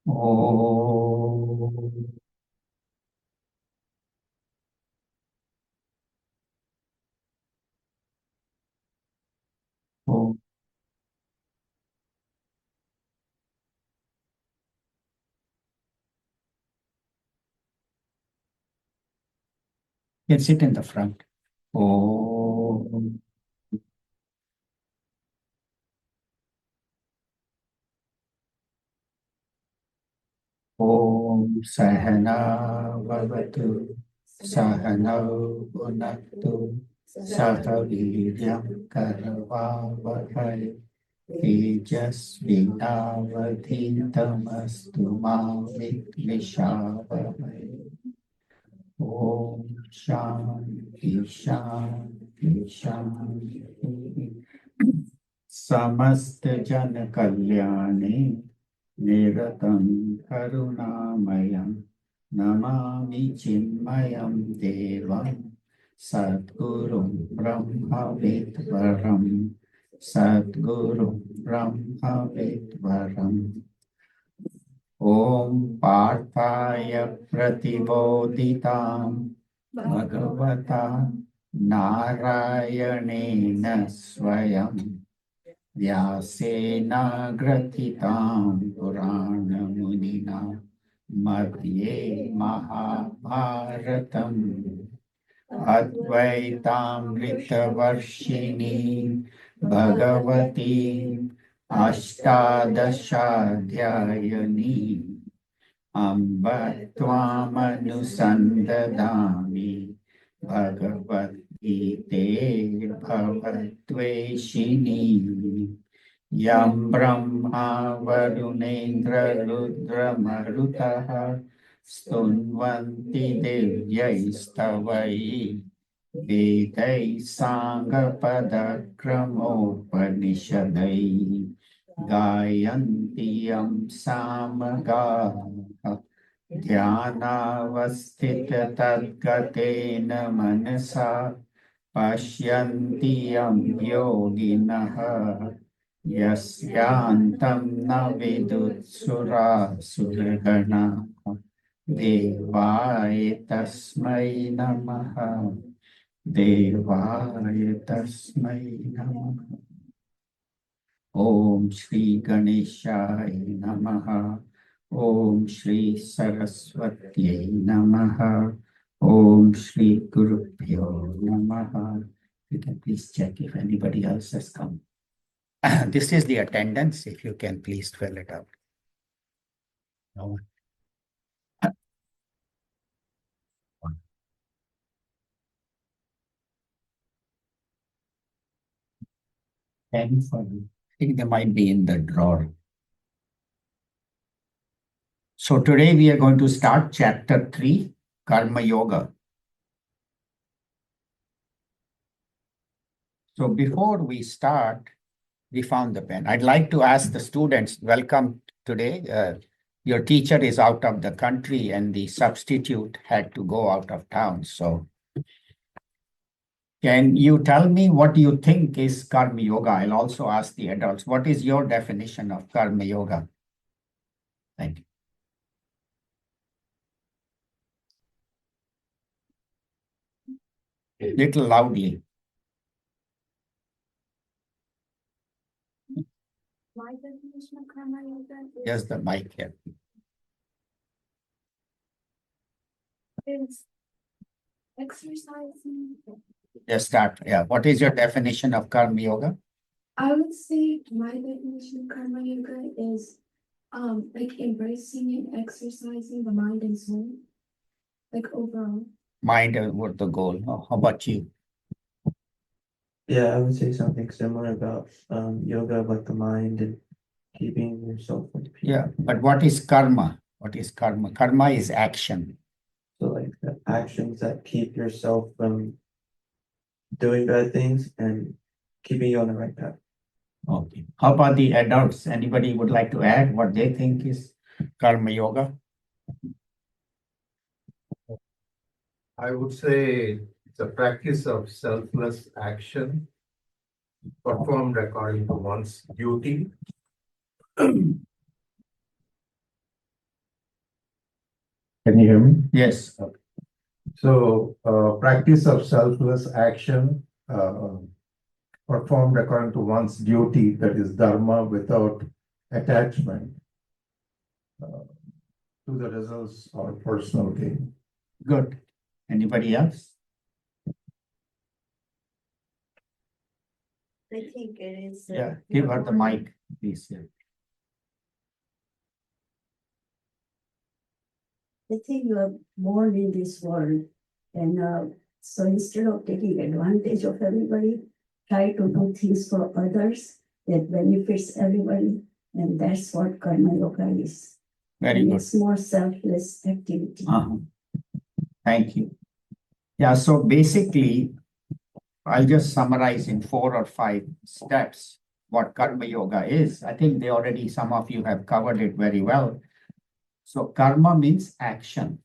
Om Om. You can sit in the front. Om Om Sahana Vavatu Sahanau Bhunaktu Sahaviryam Karavavahai Tejasvinavadhitamastu ma Vidvishavahai. Om Shanti Shanti Shanti. समस्त जन कल्याणे निरतं करुणामयं नमामि चिन्मयं देवं सद्गुरुं ब्रह्मविद्वरं सद्गुरुं ब्रह्मविद्वरम् ॐ पार्थाय प्रतिबोधितां भगवता नारायणेन स्वयं व्यासेन ग्रथितां पुराणमुनिना मध्ये महाभारतम् अद्वैतामृतवर्षिणी भगवती अष्टादशाध्यायिनी अम्ब त्वामनुसन्दधामि भगवद्गीते भवद्वेषिणी यं ब्रह्मा वरुणेन्द्ररुद्रमरुतः स्तुन्वन्ति दिव्यैस्तवैः वेदैः साङ्गपदक्रमोपनिषदैः गायन्ति यं सामगाः ध्यानावस्थिततद्गतेन मनसा पश्यन्ति यं योगिनः यस्यान्तं न विदुत्सुरासुरगणाः देवाय तस्मै नमः देवाय तस्मै नमः ॐ श्री गणेशाय नमः ॐ श्री सरस्वत्यै नमः ॐ श्री गुरुभ्यो नमः. You can please check if anybody else has come. This is the attendance. If you can please fill it out. No one. Ten for you. I think they might be in the drawer. So today we are going to start chapter 3, Karma Yoga. So before we start, we found the pen. I'd like to ask the students, welcome today. Your teacher is out of the country and the substitute had to go out of town. So can you tell me what you think is Karma Yoga? I'll also ask the adults. What is your definition of Karma Yoga? Thank you. Little loudly. My definition of Karma Yoga Yes, the mic here. is exercising. Just start. Yeah. What is your definition of Karma Yoga? I would say my definition of Karma Yoga is like embracing and exercising the mind and soul, like overall. Mind over the goal. How about you? Yeah, I would say something similar about yoga, like the mind and keeping yourself with peace. Yeah, but what is karma? What is karma? Karma is action. So like the actions that keep yourself from doing bad things and keeping you on the right path. Okay. How about the adults? Anybody would like to add what they think is Karma Yoga? I would say it's a practice of selfless action performed according to one's duty Can you hear me? Yes. So, practice of selfless action performed according to one's duty, that is dharma, without attachment to the results or personal gain. Good. Anybody else? I think it is. Yeah, give her the mic, please. Yeah. I think you are born in this world, and so instead of taking advantage of everybody, try to do things for others that benefits everybody, and that's what karma yoga is. Very And good. it's more selfless activity. Uh-huh. Thank you. Yeah, so basically, I'll just summarize in 4 or 5 steps what Karma Yoga is. I think some of you have covered it very well. So karma means action.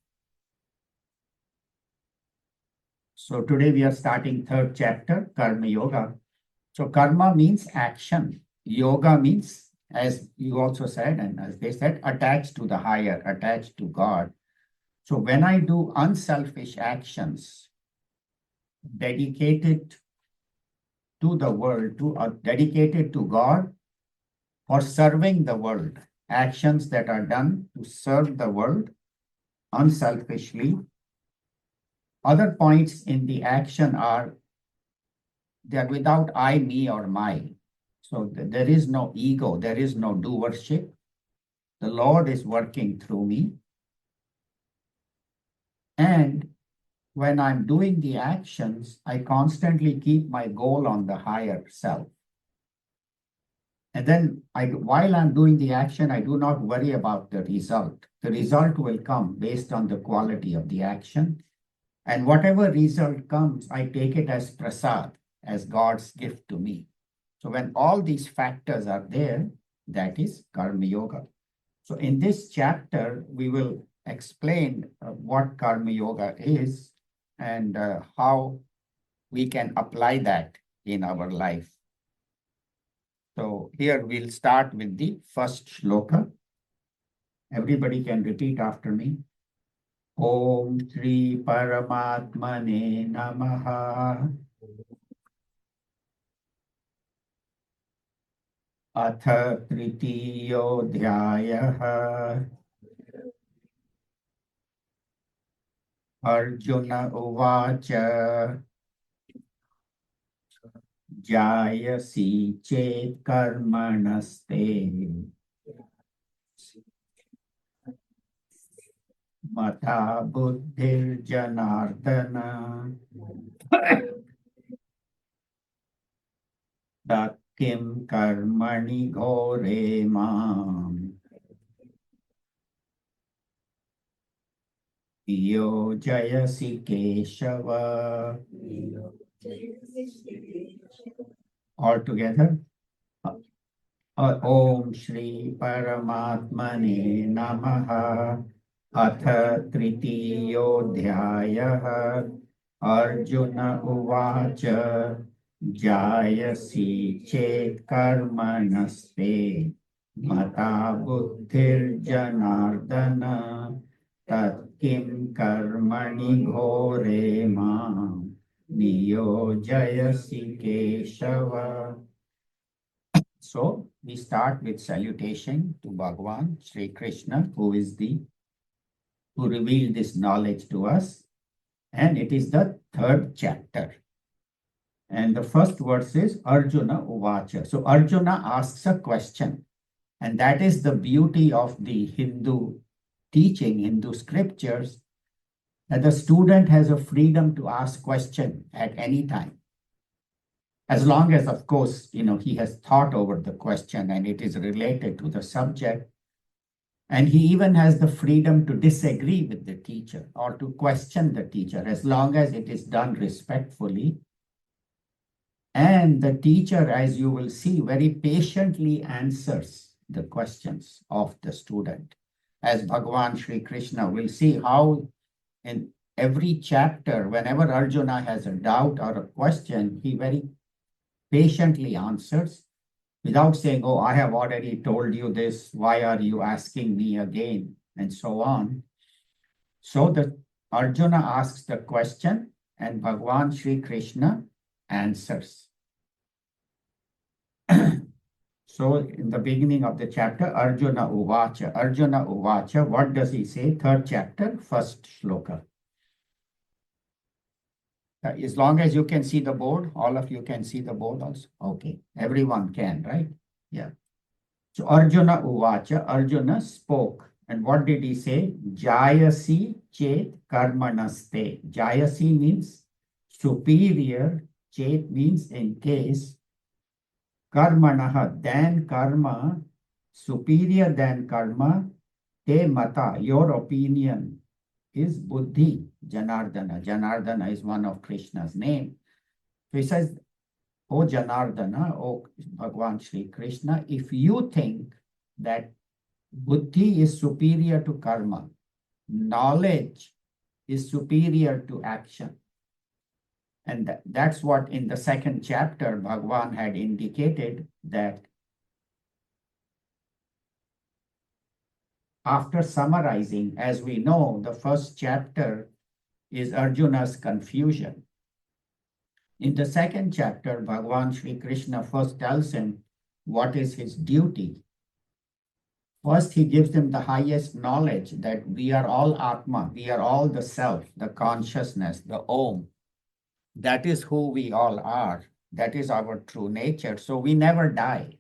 So today we are starting 3rd chapter, Karma Yoga. So karma means action. Yoga means, as you also said, and as they said, attached to the higher, attached to God. So when I do unselfish actions, dedicated to the world, dedicated to God, for serving the world, actions that are done to serve the world unselfishly. Other points in the action are they are without I, me, or my. So there is no ego, there is no doership. The Lord is working through me. And when I'm doing the actions, I constantly keep my goal on the higher self. And then while I'm doing the action, I do not worry about the result. The result will come based on the quality of the action. And whatever result comes, I take it as prasad, as God's gift to me. So when all these factors are there, that is Karma Yoga. So in this chapter, we will explain what Karma Yoga is and how we can apply that in our life. So here we'll start with the first shloka. Everybody can repeat after me. Om Shri Paramatmane Namaha. Atha Tritiyodhyayah. Arjuna Uvacha. Jayasi Chet Karmanaste. Mata Buddhir Janardana. Kim Karmani Ghore Mam. Yo Jayasi Keshava. All together. Om Shri Paramatmane Namaha. Atha Tritiyodhyayah. Arjuna Uvacha. Jayasi Chet Karmanaste. Mata Buddhir Janardana. Tat Kim Karmani Ghore Mam. Niyojayasi Keshava. So we start with salutation to Bhagavan Sri Krishna, who revealed this knowledge to us. And it is the 3rd chapter. And the first verse is Arjuna Uvacha. So Arjuna asks a question. And that is the beauty of the Hindu teaching, Hindu scriptures, that the student has a freedom to ask question at any time. As long as, of course, he has thought over the question and it is related to the subject. And he even has the freedom to disagree with the teacher or to question the teacher, as long as it is done respectfully. And the teacher, as you will see, very patiently answers the questions of the student. As Bhagavan Sri Krishna will see how in every chapter, whenever Arjuna has a doubt or a question, he very patiently answers without saying, oh, I have already told you this. Why are you asking me again? And so on. So the Arjuna asks the question and Bhagwan Sri Krishna answers. So in the beginning of the chapter, Arjuna Uvacha, what does he say? Third chapter, first shloka. As long as you can see the board, all of you can see the board also. Okay, everyone can, right? Yeah. So Arjuna Uvacha, Arjuna spoke. And what did he say? Jayasi chet karmanaste. Jayasi means superior, chet means in case, karmanaha, then karma, superior than karma, te mata, your opinion is buddhi, Janardana. Janardana is one of Krishna's name. So he says, O Janardana, O Bhagwan Sri Krishna, if you think that buddhi is superior to karma, knowledge is superior to action, and that's what in the second chapter Bhagwan had indicated, that after summarizing, as we know, the first chapter is Arjuna's confusion. In the second chapter, Bhagwan Sri Krishna first tells him what is his duty. First, he gives him the highest knowledge that we are all Atma, we are all the self, the consciousness, the Om. That is who we all are. That is our true nature. So we never die.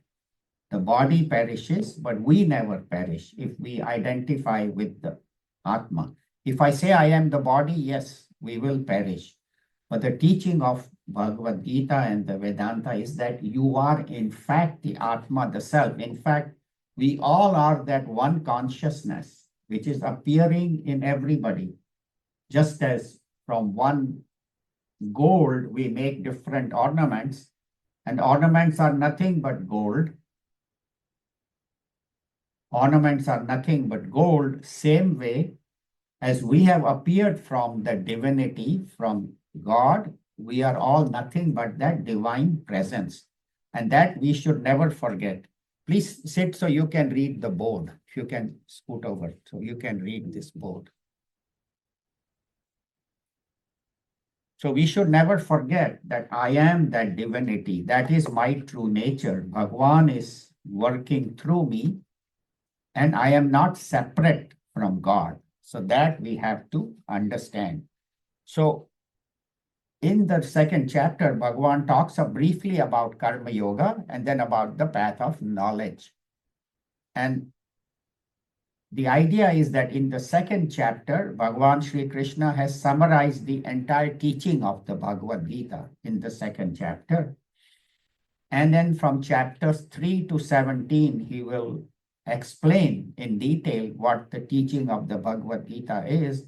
The body perishes, but we never perish if we identify with the Atma. If I say I am the body, yes, we will perish. But the teaching of Bhagavad Gita and the Vedanta is that you are in fact the Atma, the self. In fact, we all are that one consciousness which is appearing in everybody. Just as from one gold we make different ornaments, and ornaments are nothing but gold. Ornaments are nothing but gold, same way as we have appeared from the divinity, from God, we are all nothing but that divine presence. And that we should never forget. Please sit so you can read the board. If you can scoot over so you can read this board. So we should never forget that I am that divinity. That is my true nature. Bhagwan is working through me, and I am not separate from God. So that we have to understand. So in the second chapter, Bhagwan talks briefly about Karma Yoga and then about the path of knowledge. And the idea is that in the second chapter, Bhagwan Sri Krishna has summarized the entire teaching of the Bhagavad Gita in the second chapter. And then from chapters 3 to 17, he will explain in detail what the teaching of the Bhagavad Gita is.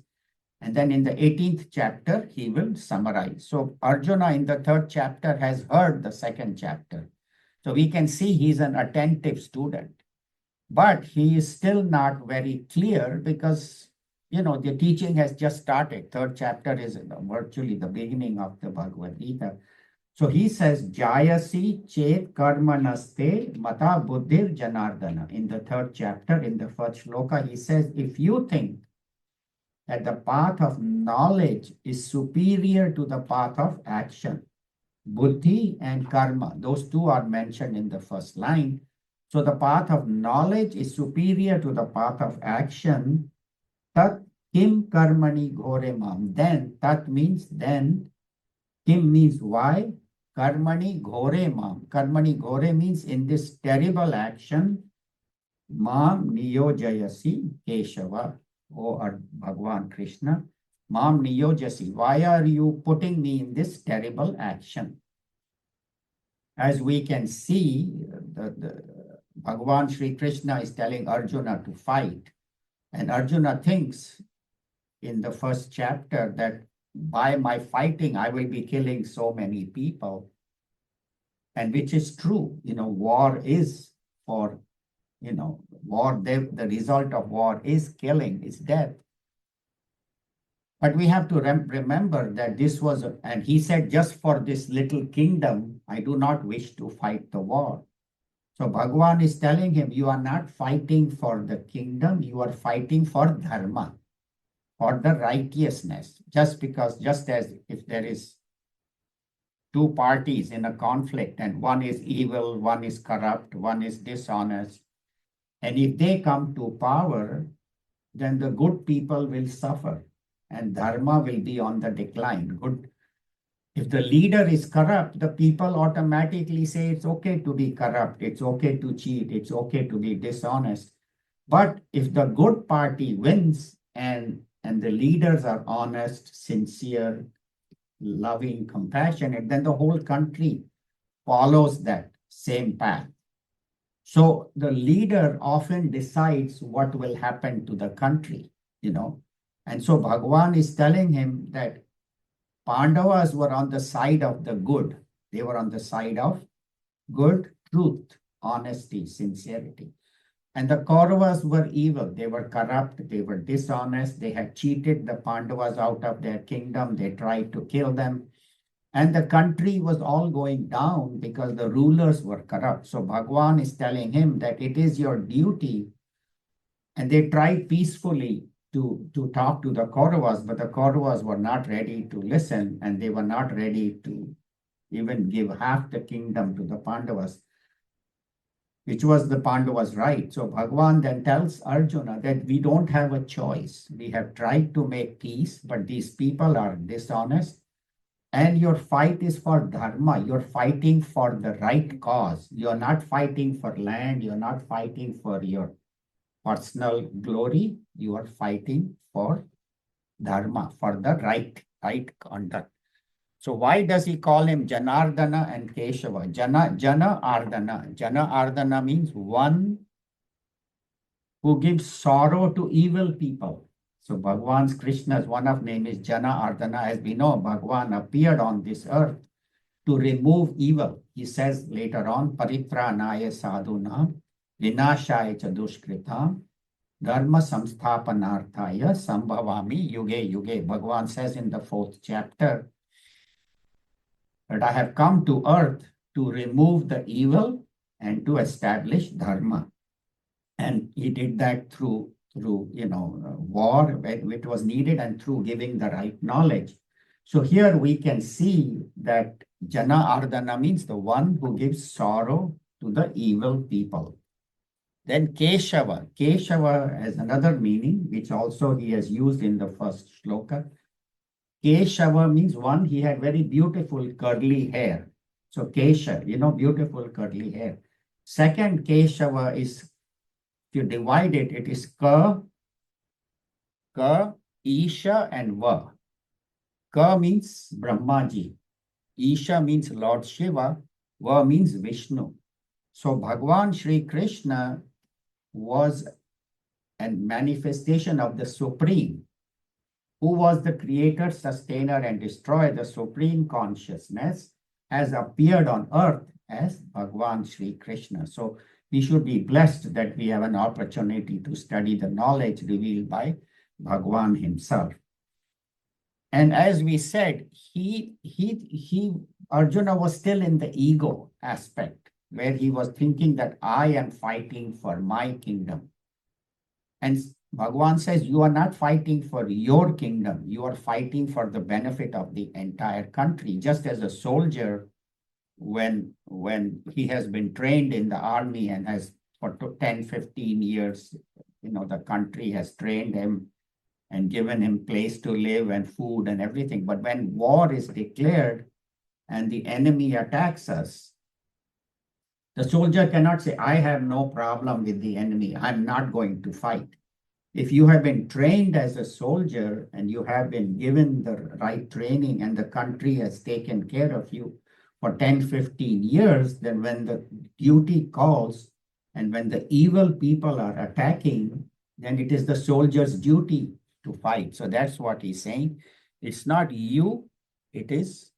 And then in the 18th chapter, he will summarize. So Arjuna in the third chapter has heard the second chapter. So we can see he's an attentive student. But he is still not very clear because, the teaching has just started. Third chapter is virtually the beginning of the Bhagavad Gita. So he says, Jayasi chet karmanaste mata buddhir janardana. In the third chapter, in the first shloka, he says, if you think that the path of knowledge is superior to the path of action, buddhi and karma, those two are mentioned in the first line. So the path of knowledge is superior to the path of action. Tat kim karmani ghore mam. Then, tat means then, kim means why, karmani ghore mam. Karmani ghore means in this terrible action, mam niyojayasi Keshava. O Bhagwan Krishna, mam niyojasi. Why are you putting me in this terrible action? As we can see, the Bhagwan Sri Krishna is telling Arjuna to fight. And Arjuna thinks in the first chapter that by my fighting, I will be killing so many people. And which is true. War is for, war, the result of war is killing, is death. But we have to remember that this was, and he said, just for this little kingdom, I do not wish to fight the war. So Bhagwan is telling him, you are not fighting for the kingdom, you are fighting for dharma, for the righteousness. Just as if there is two parties in a conflict and one is evil, one is corrupt, one is dishonest, and if they come to power, then the good people will suffer and dharma will be on the decline. Good. If the leader is corrupt, the people automatically say it's okay to be corrupt, it's okay to cheat, it's okay to be dishonest. But if the good party wins and the leaders are honest, sincere, loving, compassionate, then the whole country follows that same path. So the leader often decides what will happen to the country, And so Bhagavan is telling him that Pandavas were on the side of the good. They were on the side of good, truth, honesty, sincerity. And the Kauravas were evil. They were corrupt. They were dishonest. They had cheated the Pandavas out of their kingdom. They tried to kill them. And the country was all going down because the rulers were corrupt. So Bhagavan is telling him that it is your duty. And they tried peacefully to talk to the Kauravas, but the Kauravas were not ready to listen, and they were not ready to even give half the kingdom to the Pandavas, which was the Pandavas' right. So Bhagavan then tells Arjuna that we don't have a choice. We have tried to make peace, but these people are dishonest. And your fight is for dharma. You're fighting for the right cause. You're not fighting for land. You're not fighting for your personal glory. You are fighting for dharma, for the right conduct. So why does he call him Janardana and Keshava? Jana Ardana. Jana Ardana means one who gives sorrow to evil people. So Bhagavan's Krishna's one of name is Jana Ardana. As we know, Bhagavan appeared on this earth to remove evil. He says later on, Paritranaya sadhuna vinashaya cha dushkritam dharma samsthapanarthaya sambhavami yuge yuge. Bhagavan says in the 4th chapter that I have come to earth to remove the evil and to establish dharma. And he did that through war, which was needed, and through giving the right knowledge. So here we can see that Jana Ardana means the one who gives sorrow to the evil people. Then Keshava. Keshava has another meaning, which also he has used in the first shloka. Keshava means one, he had very beautiful curly hair. So Kesha, beautiful curly hair. Second Keshava is, if you divide it, it is Ka, Isha, and Va. Ka means Brahmaji. Isha means Lord Shiva. Va means Vishnu. So Bhagavan Shri Krishna was a manifestation of the Supreme, who was the creator, sustainer, and destroyer. The Supreme Consciousness has appeared on earth as Bhagavan Shri Krishna. So we should be blessed that we have an opportunity to study the knowledge revealed by Bhagavan himself. And as we said, Arjuna was still in the ego aspect, where he was thinking that I am fighting for my kingdom. And Bhagavan says, you are not fighting for your kingdom. You are fighting for the benefit of the entire country. Just as a soldier, when he has been trained in the army and has for 10, 15 years, the country has trained him and given him place to live and food and everything. But when war is declared and the enemy attacks us, the soldier cannot say, I have no problem with the enemy. I'm not going to fight. If you have been trained as a soldier and you have been given the right training and the country has taken care of you for 10, 15 years, then when the duty calls and when the evil people are attacking, then it is the soldier's duty to fight. So that's what he's saying. It's not you, it is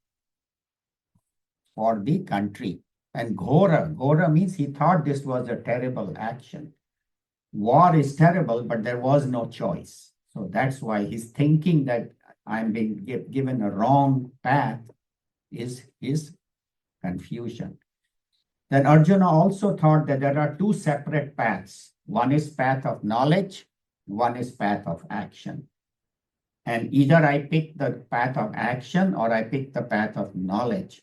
for the country. And Ghora means he thought this was a terrible action. War is terrible, but there was no choice. So that's why he's thinking that I'm being given a wrong path is confusion. Then Arjuna also thought that there are two separate paths. One is path of knowledge, one is path of action. And either I pick the path of action or I pick the path of knowledge.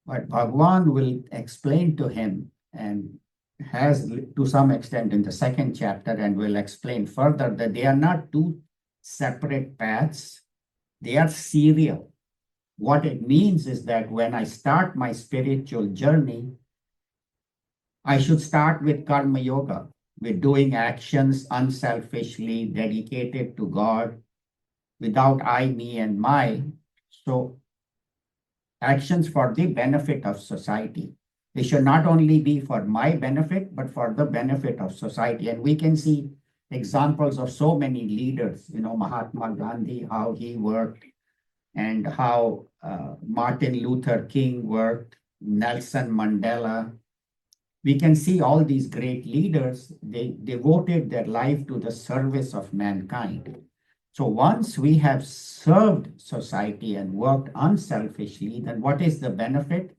But Bhagwan will explain to him, and has to some extent in the second chapter, and will explain further that they are not two separate paths, they are serial. What it means is that when I start my spiritual journey, I should start with Karma Yoga, with doing actions unselfishly, dedicated to God, without I, me, and my. So, actions for the benefit of society. They should not only be for my benefit, but for the benefit of society. And we can see examples of so many leaders, Mahatma Gandhi, how he worked, and how Martin Luther King worked, Nelson Mandela. We can see all these great leaders, they devoted their life to the service of mankind. So once we have served society and worked unselfishly, then what is the benefit?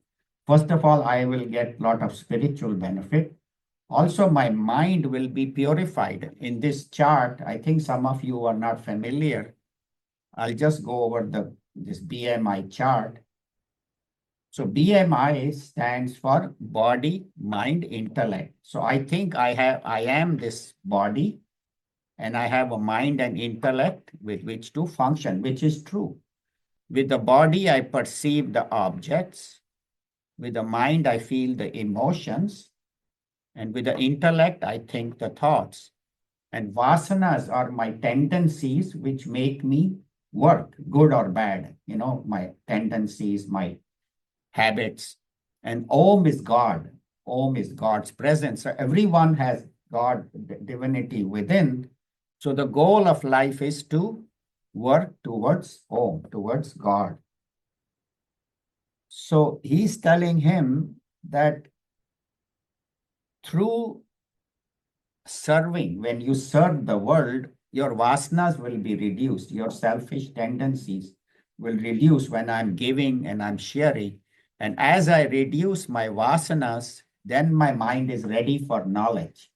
First of all, I will get a lot of spiritual benefit. Also, my mind will be purified. In this chart, I think some of you are not familiar. I'll just go over this BMI chart. So BMI stands for body, mind, intellect. So I think I am this body, and I have a mind and intellect with which to function, which is true. With the body, I perceive the objects. With the mind, I feel the emotions. And with the intellect, I think the thoughts. And vasanas are my tendencies which make me work, good or bad. My tendencies, my habits. And Om is God. Om is God's presence. So everyone has God, divinity within. So the goal of life is to work towards Om, towards God. So he's telling him that through serving, when you serve the world, your vasanas will be reduced. Your selfish tendencies will reduce when I'm giving and I'm sharing. And as I reduce my vasanas, then my mind is ready for knowledge.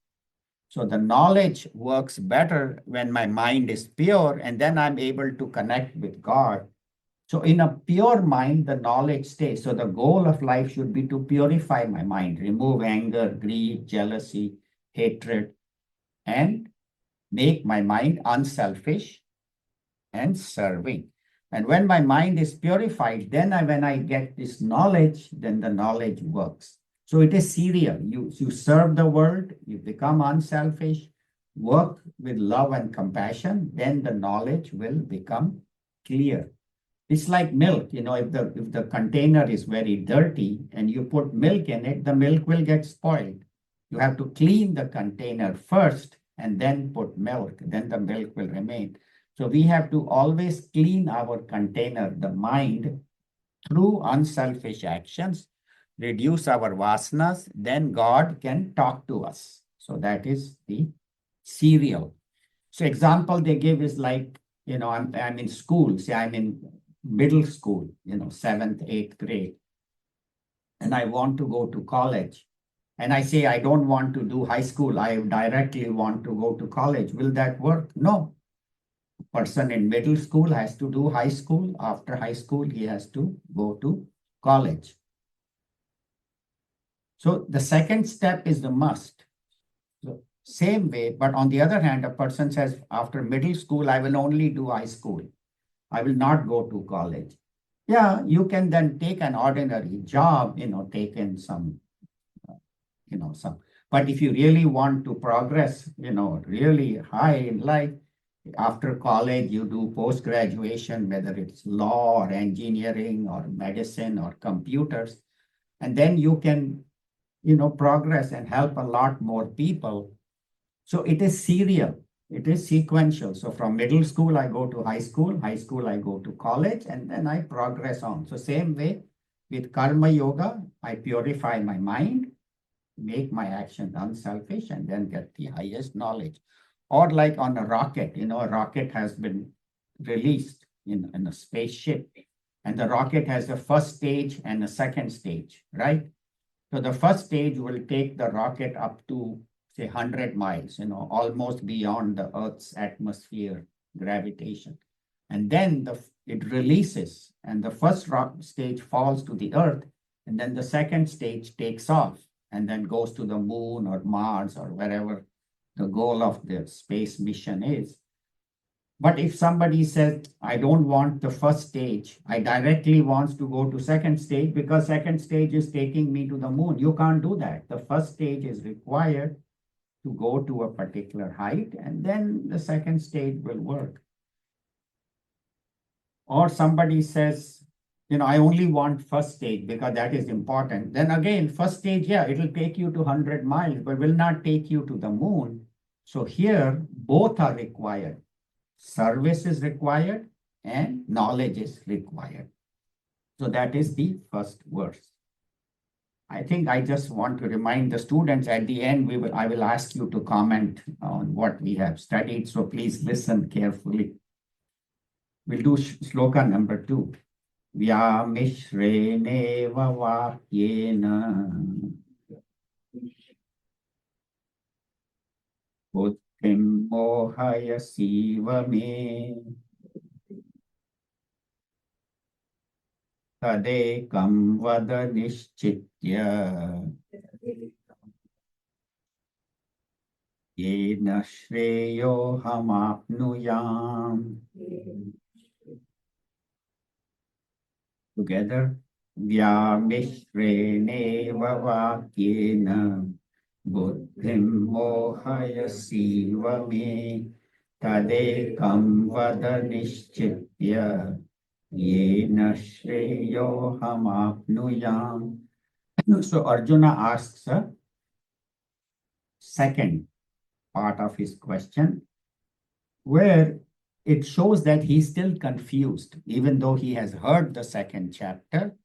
So the knowledge works better when my mind is pure, and then I'm able to connect with God. So in a pure mind, the knowledge stays. So the goal of life should be to purify my mind, remove anger, greed, jealousy, hatred, and make my mind unselfish and serving. And when my mind is purified, then when I get this knowledge, then the knowledge works. So it is serial. You serve the world, you become unselfish, work with love and compassion, then the knowledge will become clear. It's like milk, if the container is very dirty and you put milk in it, the milk will get spoiled. You have to clean the container first and then put milk, then the milk will remain. So we have to always clean our container, the mind, through unselfish actions, reduce our vasanas, then God can talk to us. So that is the serial. So example they give is like, I'm in school, say I'm in middle school, 7th, 8th grade, and I want to go to college. And I say, I don't want to do high school. I directly want to go to college. Will that work? No. Person in middle school has to do high school. After high school, he has to go to college. So the second step is the must. So same way, but on the other hand, a person says, after middle school, I will only do high school. I will not go to college. Yeah, you can then take an ordinary job, take in some, but if you really want to progress, really high in life, after college, you do post-graduation, whether it's law or engineering or medicine or computers, and then you can, progress and help a lot more people. So it is serial, it is sequential. So from middle school, I go to high school, I go to college, and then I progress on. So same way with Karma Yoga, I purify my mind, make my actions unselfish, and then get the highest knowledge. Or like on a rocket, a rocket has been released in a spaceship, and the rocket has a first stage and a second stage, right? So the first stage will take the rocket up to, say, 100 miles, almost beyond the Earth's atmosphere. gravitation. And then it releases, and the first rock stage falls to the earth, and then the second stage takes off and then goes to the moon or Mars or wherever the goal of the space mission is. But if somebody says, I don't want the first stage, I directly want to go to second stage because second stage is taking me to the moon. You can't do that. The first stage is required to go to a particular height, and then the second stage will work. Or somebody says, I only want first stage because that is important. Then again, first stage, yeah, it'll take you to 100 miles, but will not take you to the moon. So here, both are required. Service is required and knowledge is required. So that is the first verse. I think I just want to remind the students at the end, I will ask you to comment on what we have studied. So please listen carefully. We'll do sloka number 2. Vyamishreneva vakyena buddhim mohayasiva me tadekam vada nishchitya yena shreyo hamapnuyam. Together, Vyamishreneva vakyena buddhim mohayasiva me tadekam vada nishchitya yena shreyo hamapnuyam. So Arjuna asks a second part of his question, where it shows that he's still confused. Even though he has heard the second chapter,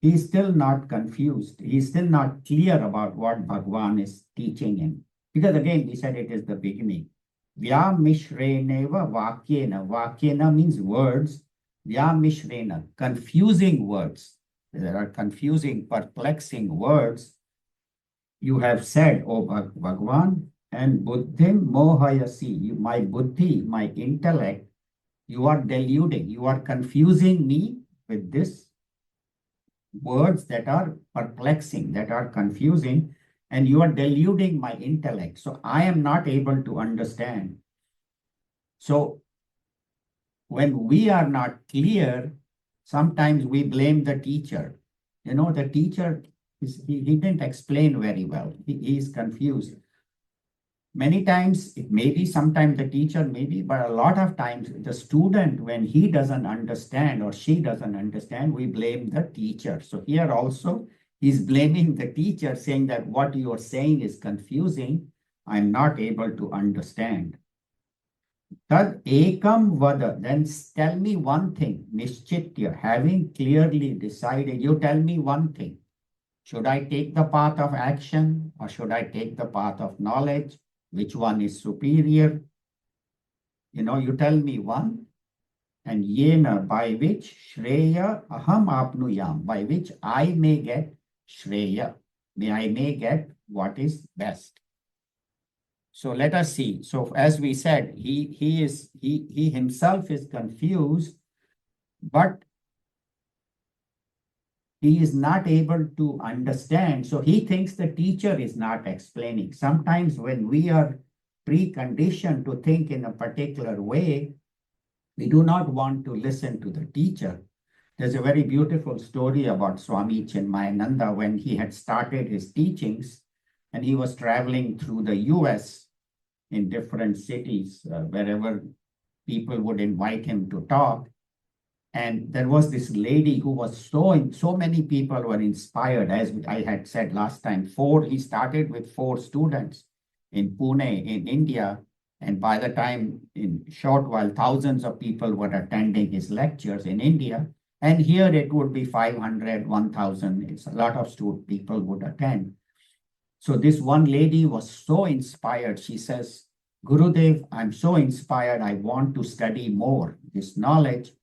he's still not confused. He's still not clear about what Bhagavan is teaching him. Because again, we said it is the beginning. Vyamishreneva vakyena. Vakyena means words. Vyamishrena, confusing words. There are confusing, perplexing words. You have said, O Bhagavan, and buddhim mohayasi, my buddhi, my intellect, you are deluding, you are confusing me with this words that are perplexing, that are confusing, and you are deluding my intellect. So I am not able to understand. So when we are not clear, sometimes we blame the teacher. The teacher, he didn't explain very well. He is confused. Many times it may be, sometimes the teacher may be, but a lot of times the student, when he doesn't understand or she doesn't understand, we blame the teacher. So here also, he's blaming the teacher, saying that what you are saying is confusing. I'm not able to understand. Tad ekam vada, then tell me one thing, nishchitya, having clearly decided, you tell me one thing. Should I take the path of action or should I take the path of knowledge? Which one is superior? You tell me one, and yena, by which shreya aham apnuyam, by which I may get shreya, I may get what is best. So let us see. So as we said, he himself is confused, but he is not able to understand. So he thinks the teacher is not explaining. Sometimes when we are preconditioned to think in a particular way, we do not want to listen to the teacher. There's a very beautiful story about Swami Chinmayananda when he had started his teachings and he was traveling through the US in different cities, wherever people would invite him to talk. And there was this lady who was so many people were inspired, as I had said last time. He started with 4 students in Pune, in India. And by the time, in short while, thousands of people were attending his lectures in India. And here it would be 500, 1,000. It's a lot of people would attend. So this one lady was so inspired. She says, Gurudev, I'm so inspired. I want to study more, this knowledge.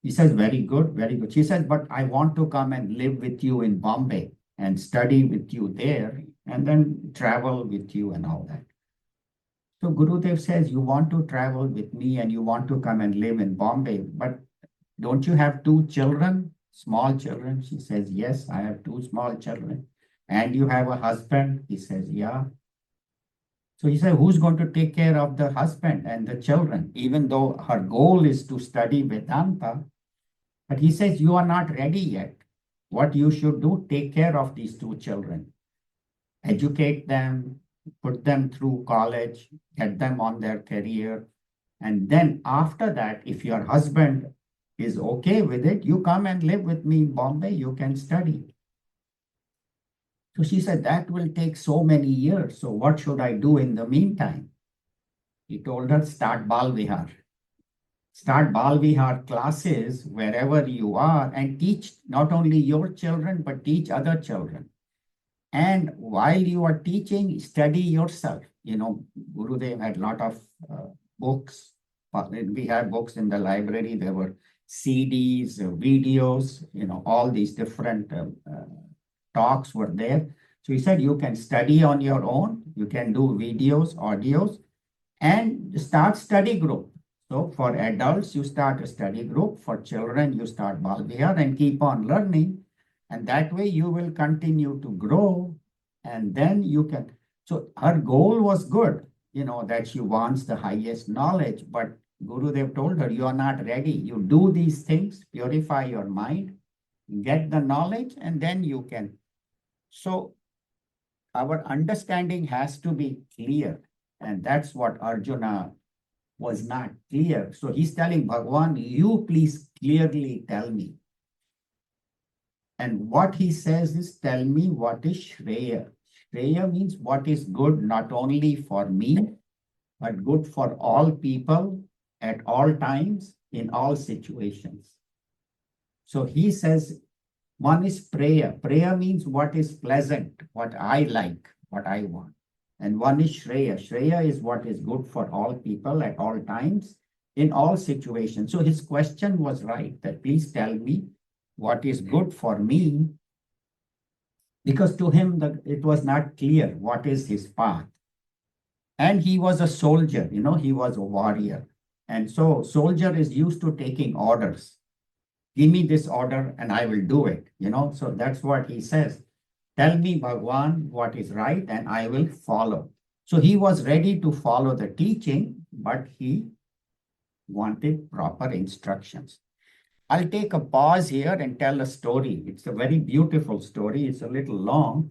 He says, very good, very good. She says, but I want to come and live with you in Bombay and study with you there and then travel with you and all that. So Gurudev says, you want to travel with me and you want to come and live in Bombay, but don't you have two children, small children? She says, yes, I have two small children. And you have a husband? He says, yeah. So he said, who's going to take care of the husband and the children? Even though her goal is to study Vedanta, but he says, you are not ready yet. What you should do, take care of these two children, educate them, put them through college, get them on their career. And then after that, if your husband is okay with it, you come and live with me in Bombay, you can study. So she said, that will take so many years. So what should I do in the meantime? He told her, start Bal Vihar. Start Bal Vihar classes wherever you are and teach not only your children, but teach other children. And while you are teaching, study yourself. You know, Gurudev had a lot of books. We had books in the library. There were CDs, videos, you know, all these different talks were there. So he said, you can study on your own. You can do videos, audios, and start study group. So for adults, you start a study group. For children, you start Bal Vihar and keep on learning. And that way you will continue to grow. And then you can. So her goal was good, you know, that she wants the highest knowledge. But Gurudev told her, you are not ready. You do these things, purify your mind, get the knowledge, and then you can. So our understanding has to be clear. And that's what Arjuna was not clear. So he's telling Bhagwan, you please clearly tell me. And what he says is, tell me what is Shreya. Shreya means what is good not only for me, but good for all people at all times, in all situations. So he says, one is prayer. Prayer means what is pleasant, what I like, what I want. And one is Shreya. Shreya is what is good for all people at all times, in all situations. So his question was right, that please tell me what is good for me, because to him it was not clear what is his path. And he was a soldier, you know, he was a warrior. And so soldier is used to taking orders. Give me this order and I will do it, you know. So that's what he says. Tell me, Bhagwan, what is right and I will follow. So he was ready to follow the teaching, but he wanted proper instructions. I'll take a pause here and tell a story. It's a very beautiful story. It's a little long.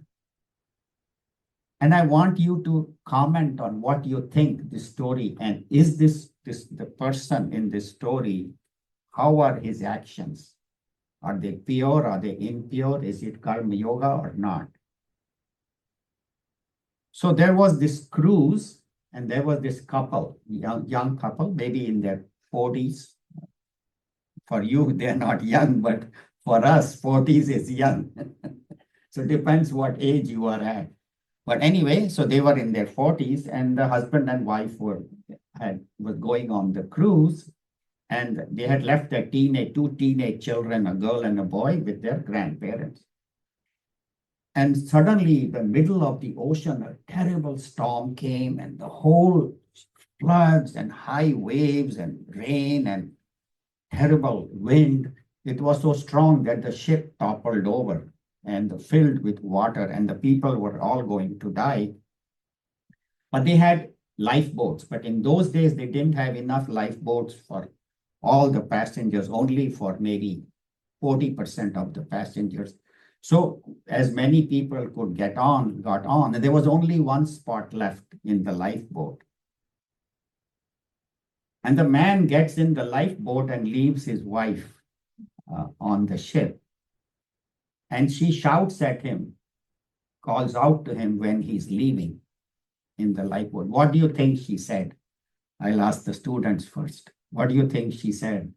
And I want you to comment on what you think this story, and is this the person in this story, how are his actions? Are they pure? Are they impure? Is it Karma Yoga or not? So there was this cruise, and there was this couple, young couple, maybe in their 40s. For you, they're not young, but for us, 40s is young. So it depends what age you are at. But anyway, so they were in their 40s, and the husband and wife were going on the cruise, and they had left their two teenage children, a girl and a boy, with their grandparents. And suddenly, the middle of the ocean, a terrible storm came, and the whole floods and high waves and rain and terrible wind. It was so strong that the ship toppled over and filled with water, and the people were all going to die. But they had lifeboats. But in those days, they didn't have enough lifeboats for all the passengers, only for maybe 40% of the passengers. So as many people could got on, and there was only one spot left in the lifeboat. And the man gets in the lifeboat and leaves his wife on the ship. And she shouts at him, calls out to him when he's leaving in the lifeboat. What do you think she said? I'll ask the students first. What do you think she said?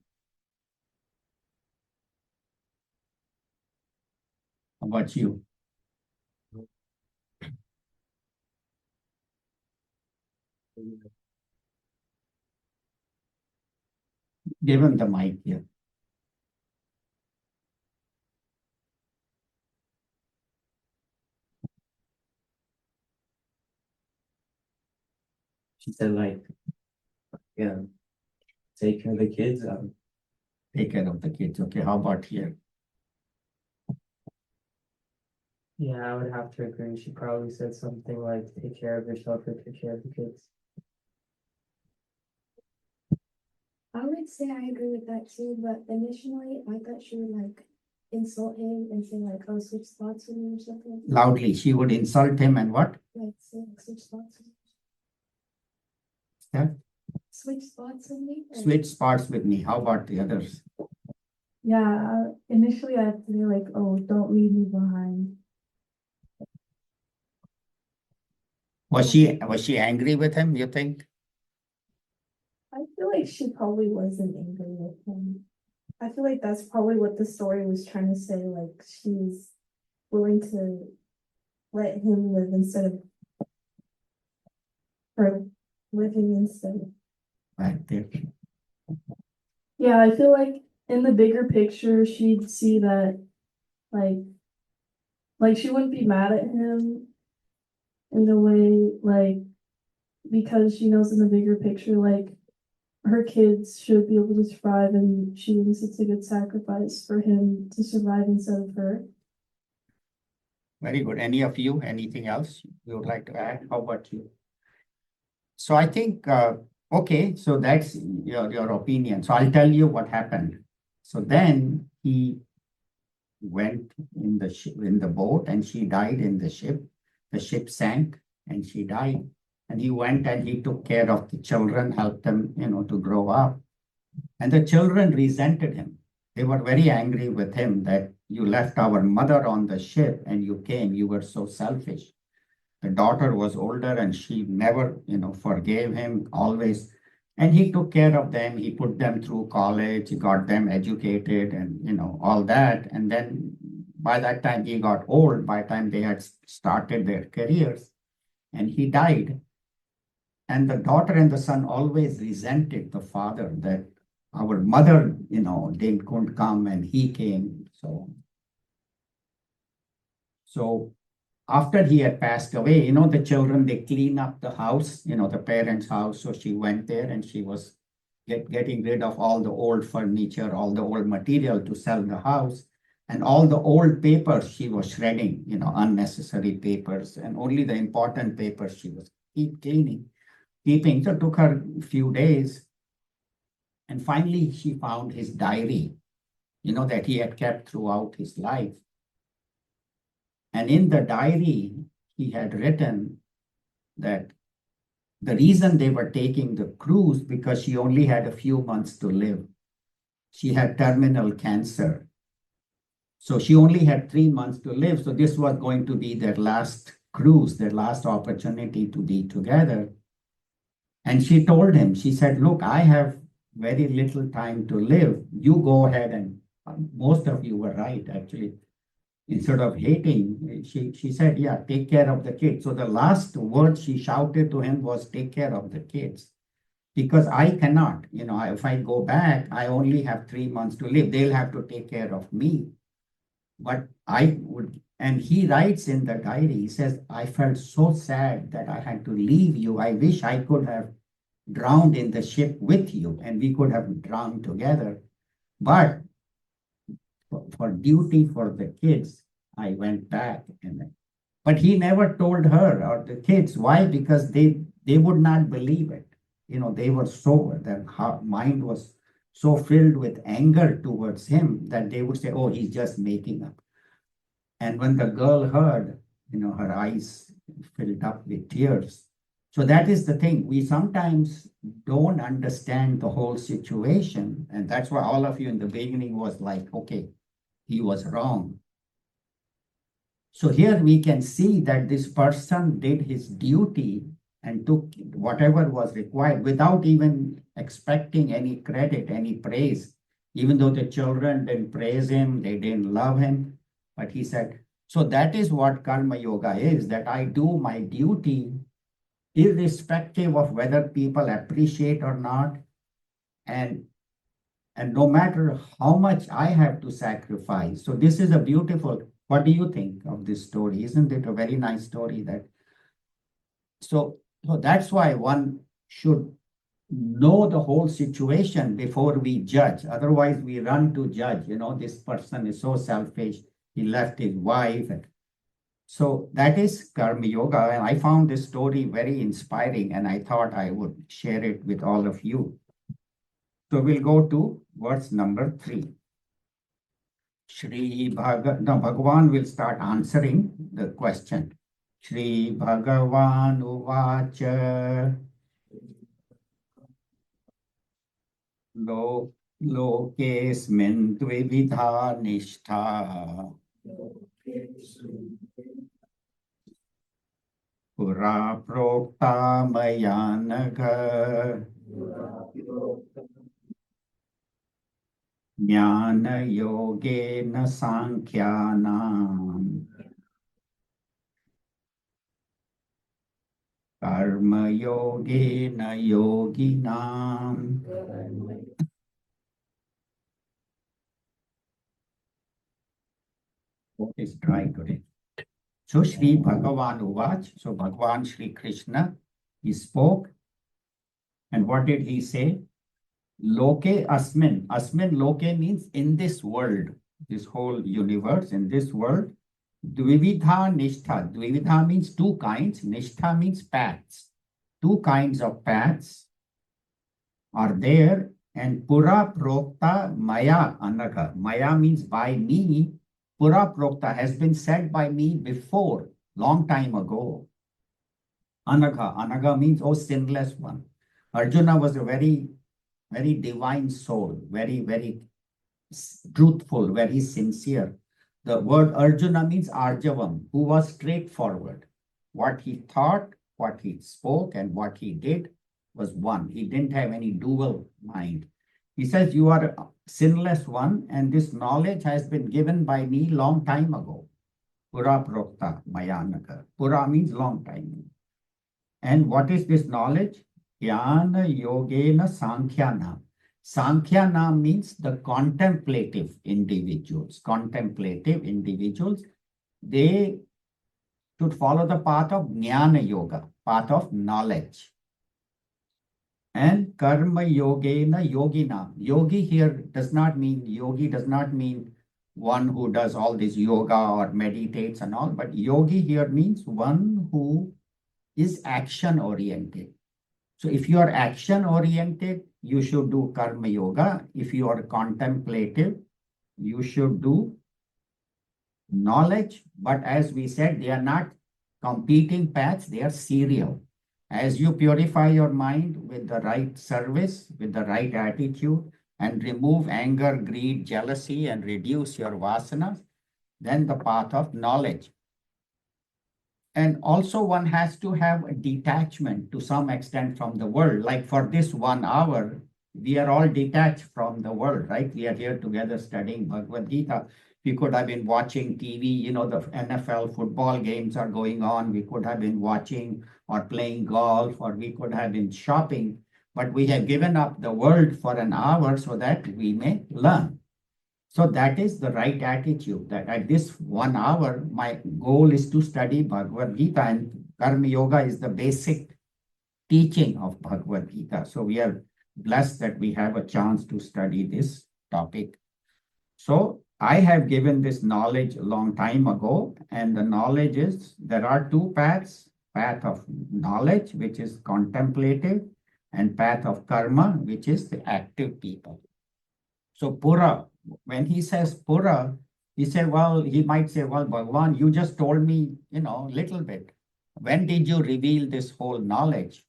How about you? Give him the mic here. She said like, yeah, take care of the kids. Take care of the kids. Okay, how about here? Yeah, I would have to agree. She probably said something like, take care of yourself or take care of the kids. I would say I agree with that too, but initially I thought she would like insult him and say like, oh, switch spots with me or something. Loudly, she would insult him and what? Like say like, switch spots with me. Yeah. Switch spots with me. Like, Switch spots with me. How about the others? Yeah, initially I had to be like, oh, don't leave me behind. Was she angry with him, you think? I feel like she probably wasn't angry with him. I feel like that's probably what the story was trying to say, like she's willing to let him live instead of her living instead. Right there. Yeah, I feel like in the bigger picture, she'd see that like she wouldn't be mad at him in a way, like, because she knows in the bigger picture, like, her kids should be able to survive, and she thinks it's a good sacrifice for him to survive instead of her. Very good. Any of you, anything else you would like to add? How about you? So I think, okay, so that's your opinion. So I'll tell you what happened. So then he went in the ship, in the boat, and she died in the ship. The ship sank and she died. And he went and he took care of the children, helped them, to grow up. And the children resented him. They were very angry with him that you left our mother on the ship and you came, you were so selfish. The daughter was older and she never, forgave him always. And he took care of them. He put them through college, he got them educated and, all that. And then by that time he got old, by the time they had started their careers, and he died. And the daughter and the son always resented the father that our mother, couldn't come and he came. So after he had passed away, the children, they clean up the house, the parents' house. So she went there and she was getting rid of all the old furniture, all the old material to sell the house. And all the old papers she was shredding, unnecessary papers, and only the important papers she was keeping. So it took her a few days. And finally, she found his diary, that he had kept throughout his life. And in the diary, he had written that the reason they were taking the cruise because she only had a few months to live. She had terminal cancer. So she only had 3 months to live. So this was going to be their last cruise, their last opportunity to be together. And she told him, she said, look, I have very little time to live. You go ahead, and most of you were right, actually. Instead of hating, she said, yeah, take care of the kids. So the last word she shouted to him was, take care of the kids. Because I cannot, if I go back, I only have 3 months to live. They'll have to take care of me. But I would, and he writes in the diary, he says, I felt so sad that I had to leave you. I wish I could have drowned in the ship with you and we could have drowned together. But for duty for the kids, I went back. But he never told her or the kids. Why? Because they would not believe it. They were so, their mind was so filled with anger towards him that they would say, oh, he's just making up. And when the girl heard, her eyes filled up with tears. So that is the thing. We sometimes don't understand the whole situation. And that's why all of you in the beginning was like, okay, he was wrong. So here we can see that this person did his duty and took whatever was required without even expecting any credit, any praise. Even though the children didn't praise him, they didn't love him. But he said, so that is what Karma Yoga is, that I do my duty irrespective of whether people appreciate or not. And no matter how much I have to sacrifice. So this is a beautiful, what do you think of this story? Isn't it a very nice story? So that's why one should know the whole situation before we judge. Otherwise, we run to judge. This person is so selfish. He left his wife. So that is Karma Yoga. And I found this story very inspiring, and I thought I would share it with all of you. So we'll go to verse number 3. Bhagavan will start answering the question. Shri Bhagavan Uvacha Lokesmin Dvividha Nishtha Pura Prokta Mayanaga Jnana Yogena Sankhyana Karma Yogena Yoginam. What is dry today? So Shri Bhagavan Uvach, so Bhagavan Shri Krishna, he spoke. And what did he say? Loke asmin. Asmin loke means in this world, this whole universe, in this world. Dvividha nishtha. Dvividha means two kinds. Nishtha means paths. Two kinds of paths are there. And pura prokta maya anaka. Maya means by me. Pura prokta has been said by me before, long time ago. Anaga. Anaga means, oh, sinless one. Arjuna was a very, very divine soul, very, very truthful, very sincere. The word Arjuna means Arjavam, who was straightforward. What he thought, what he spoke, and what he did was one. He didn't have any dual mind. He says, you are a sinless one, and this knowledge has been given by me long time ago. Pura prokta mayanaka. Pura means long time. And what is this knowledge? Jnana yogena sankhyanam. Sankhyanam means the contemplative individuals. Contemplative individuals, they should follow the path of jnana yoga, path of knowledge. And karma yogena yogina. Yogi here does not mean, yogi does not mean one who does all this yoga or meditates and all, but yogi here means one who is action oriented. So if you are action oriented, you should do karma yoga. If you are contemplative, you should do knowledge. But as we said, they are not competing paths, they are serial. As you purify your mind with the right service, with the right attitude, and remove anger, greed, jealousy, and reduce your vasanas, then the path of knowledge. And also one has to have a detachment to some extent from the world. Like for this 1 hour, we are all detached from the world, right? We are here together studying Bhagavad Gita. We could have been watching TV, the NFL football games are going on. We could have been watching or playing golf, or we could have been shopping. But we have given up the world for an hour so that we may learn. So that is the right attitude, that at this 1 hour, my goal is to study Bhagavad Gita, and Karma Yoga is the basic teaching of Bhagavad Gita. So we are blessed that we have a chance to study this topic. So I have given this knowledge a long time ago, and the knowledge is there are two paths, path of knowledge, which is contemplative, and path of karma, which is the active people. So Pura, when he says Pura, he said, well, he might say, well, Bhagavan, you just told me, little bit. When did you reveal this whole knowledge?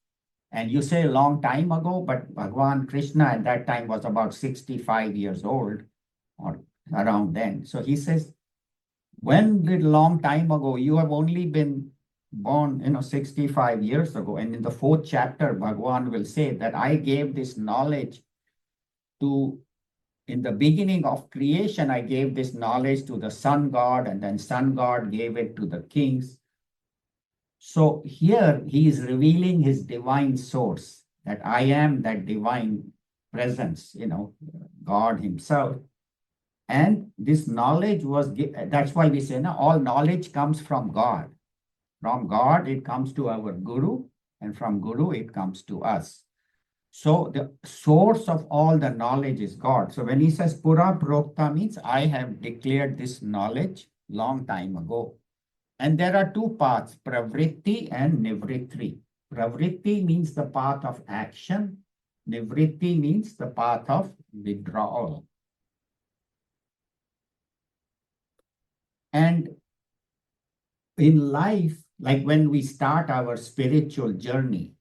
And you say a long time ago, but Bhagavan Krishna at that time was about 65 years old or around then. So he says, when did long time ago? You have only been born, 65 years ago. And in the 4th chapter, Bhagavan will say that I gave this knowledge to, in the beginning of creation, I gave this knowledge to the sun god, and then sun god gave it to the kings. So here he is revealing his divine source, that I am that divine presence, God himself. And this knowledge was, that's why we say, all knowledge comes from God. From God, it comes to our guru, and from Guru it comes to us. So the source of all the knowledge is God. So when he says Pura Prokta means I have declared this knowledge long time ago. And there are two paths, Pravritti and Nivritti. Pravritti means the path of action. Nivritti means the path of withdrawal. And in life, like when we start our spiritual journey,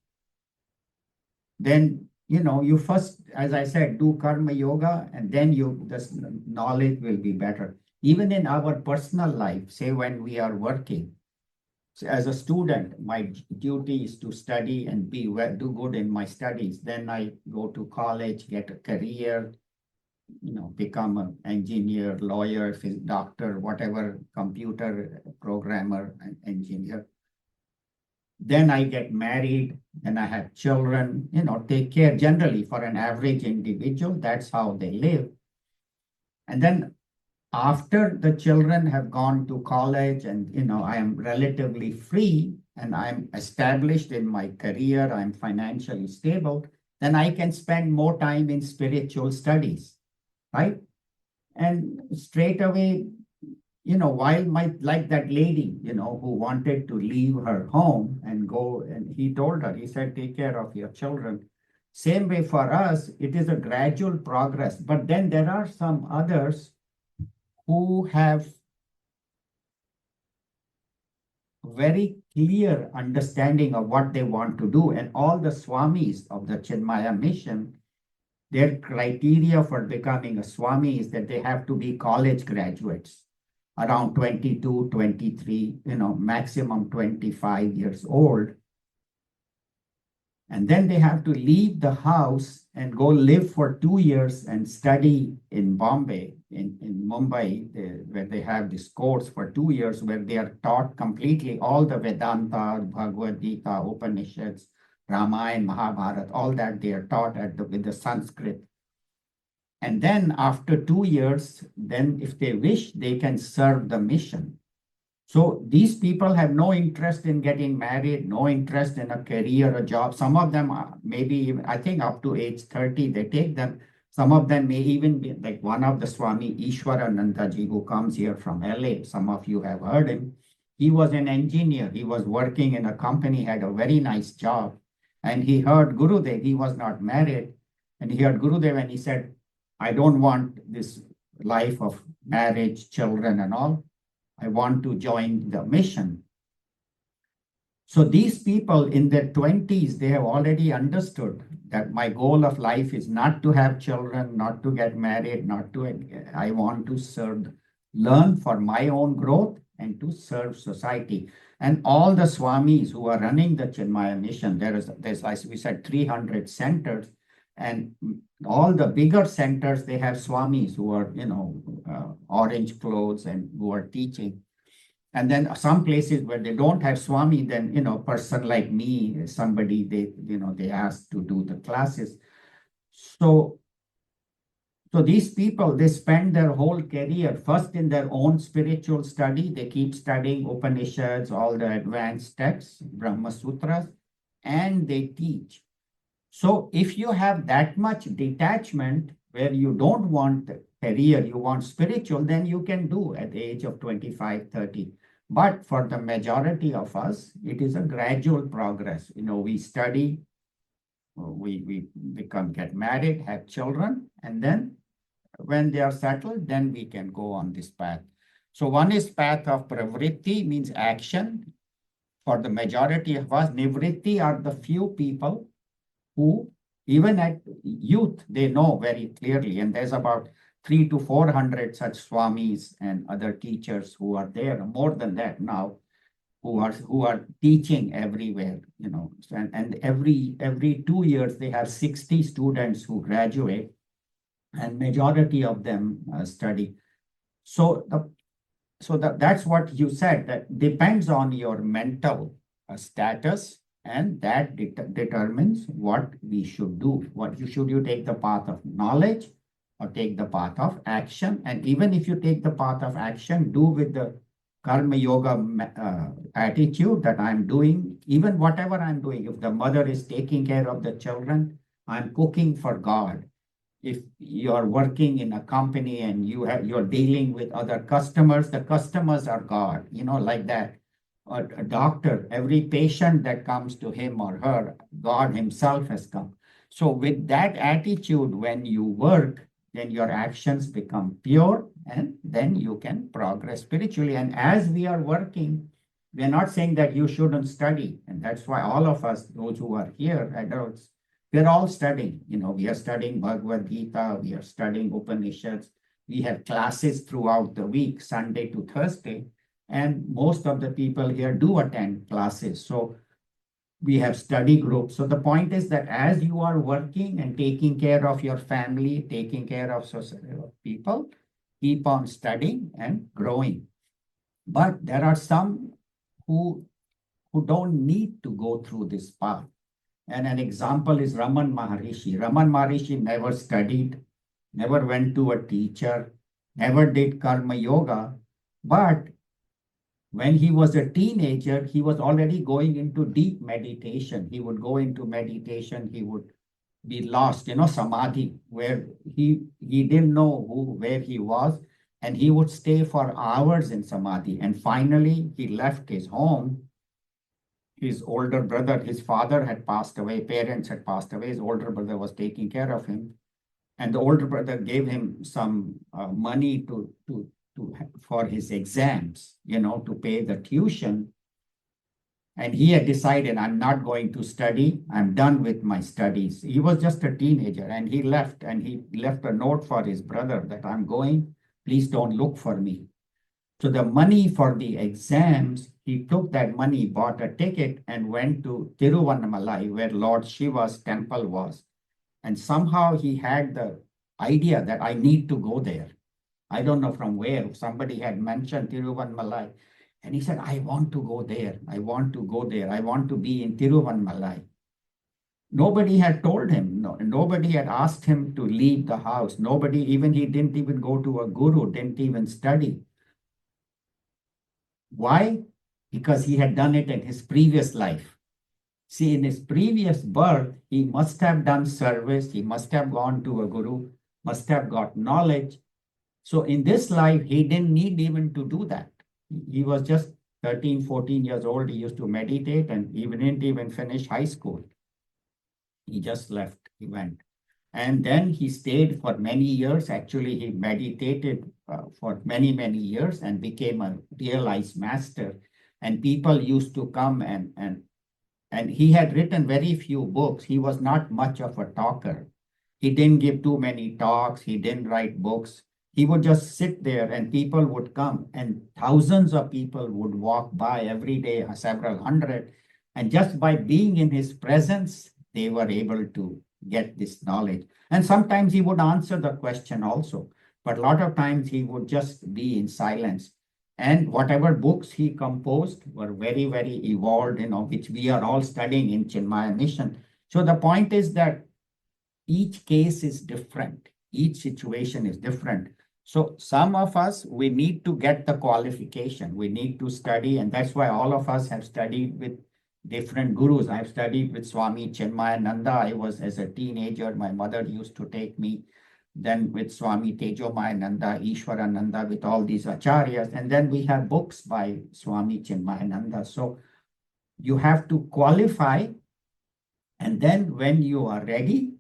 then you first, as I said, do karma yoga, and then this knowledge will be better. Even in our personal life, say when we are working, so as a student, my duty is to study and do good in my studies. Then I go to college, get a career, become an engineer, lawyer, doctor, whatever, computer programmer, engineer. Then I get married and I have children, take care generally for an average individual. That's how they live. And then after the children have gone to college and, I am relatively free and I'm established in my career, I'm financially stable, then I can spend more time in spiritual studies, right? And straight away, while like that lady, who wanted to leave her home and go, and he told her, he said, take care of your children. Same way for us, it is a gradual progress. But then there are some others who have very clear understanding of what they want to do. And all the Swamis of the Chinmaya mission, their criteria for becoming a Swami is that they have to be college graduates, around 22, 23, maximum 25 years old. And then they have to leave the house and go live for 2 years and study in Bombay, in Mumbai, where they have this course for 2 years where they are taught completely all the Vedanta, Bhagavad Gita, Upanishads, Ramayana, Mahabharata, all that they are taught with the Sanskrit. And then after 2 years, then if they wish, they can serve the mission. So these people have no interest in getting married, no interest in a career, a job. Some of them maybe, I think up to age 30, they take them. Some of them may even be like one of the Swami Ishwaranandaji who comes here from LA. Some of you have heard him. He was an engineer. He was working in a company, had a very nice job. And he heard Gurudev. He was not married. And he heard Gurudev and he said, I don't want this life of marriage, children and all. I want to join the mission. So these people in their 20s, they have already understood that my goal of life is not to have children, not to get married, I want to serve, learn for my own growth and to serve society. And all the Swamis who are running the Chinmaya mission, there's, as we said, 300 centers. And all the bigger centers, they have Swamis who are, orange clothes and who are teaching. And then some places where they don't have Swami, then, a person like me, somebody, they ask to do the classes. So these people, they spend their whole career first in their own spiritual study. They keep studying Upanishads, all the advanced texts, Brahma Sutras, and they teach. So if you have that much detachment where you don't want career, you want spiritual, then you can do at the age of 25, 30. But for the majority of us, it is a gradual progress. We study, we get married, have children, and then when they are settled, then we can go on this path. So one is path of pravritti, means action. For the majority of us, nivritti are the few people who, even at youth, they know very clearly. And there's about 300 to 400 such swamis and other teachers who are there, more than that now, who are teaching everywhere, and every 2 years they have 60 students who graduate, and majority of them study. So that's what you said, that depends on your mental status. And that determines what we should do. Should you take the path of knowledge or take the path of action? And even if you take the path of action, do with the Karma Yoga attitude that I'm doing, even whatever I'm doing, if the mother is taking care of the children, I'm cooking for God. If you're working in a company and you're dealing with other customers, the customers are God, like that. A doctor, every patient that comes to him or her, God himself has come. So with that attitude, when you work, then your actions become pure and then you can progress spiritually. And as we are working, we're not saying that you shouldn't study. And that's why all of us, those who are here, adults, we're all studying. We are studying Bhagavad Gita, we are studying Upanishads. We have classes throughout the week, Sunday to Thursday. And most of the people here do attend classes. So we have study groups. So the point is that as you are working and taking care of your family, taking care of people, keep on studying and growing. But there are some who don't need to go through this path. And an example is Raman Maharishi. Raman Maharishi never studied, never went to a teacher, never did Karma Yoga, but when he was a teenager, he was already going into deep meditation. He would go into meditation, he would be lost, samadhi, where he didn't know where he was, and he would stay for hours in samadhi. And finally, he left his home. His older brother, his father had passed away, parents had passed away, his older brother was taking care of him. And the older brother gave him some money for his exams, to pay the tuition. And he had decided, I'm not going to study. I'm done with my studies. He was just a teenager and he left a note for his brother that I'm going, please don't look for me. So the money for the exams, he took that money, bought a ticket and went to Tiruvannamalai, where Lord Shiva's temple was. And somehow he had the idea that I need to go there. I don't know from where. Somebody had mentioned Tiruvannamalai. And he said, I want to go there. I want to go there. I want to be in Tiruvannamalai. Nobody had told him. No, nobody had asked him to leave the house. He didn't even go to a guru, didn't even study. Why? Because he had done it in his previous life. See, in his previous birth, he must have done service. He must have gone to a guru, must have got knowledge. So in this life, he didn't need even to do that. He was just 13, 14 years old. He used to meditate and he didn't even finish high school. He just left, he went. And then he stayed for many years. Actually, he meditated for many, many years and became a realized master. And people used to come and he had written very few books. He was not much of a talker. He didn't give too many talks. He didn't write books. He would just sit there and people would come and thousands of people would walk by every day, several hundred. And just by being in his presence, they were able to get this knowledge. And sometimes he would answer the question also, but a lot of times he would just be in silence. And whatever books he composed were very, very evolved, which we are all studying in Chinmaya Mission. So the point is that each case is different. Each situation is different. So some of us, we need to get the qualification. We need to study. And that's why all of us have studied with different gurus. I've studied with Swami Chinmayananda. I was as a teenager, my mother used to take me. Then with Swami Tejomayananda, Ishwarananda, with all these acharyas. And then we have books by Swami Chinmayananda. So you have to qualify. And then when you are ready,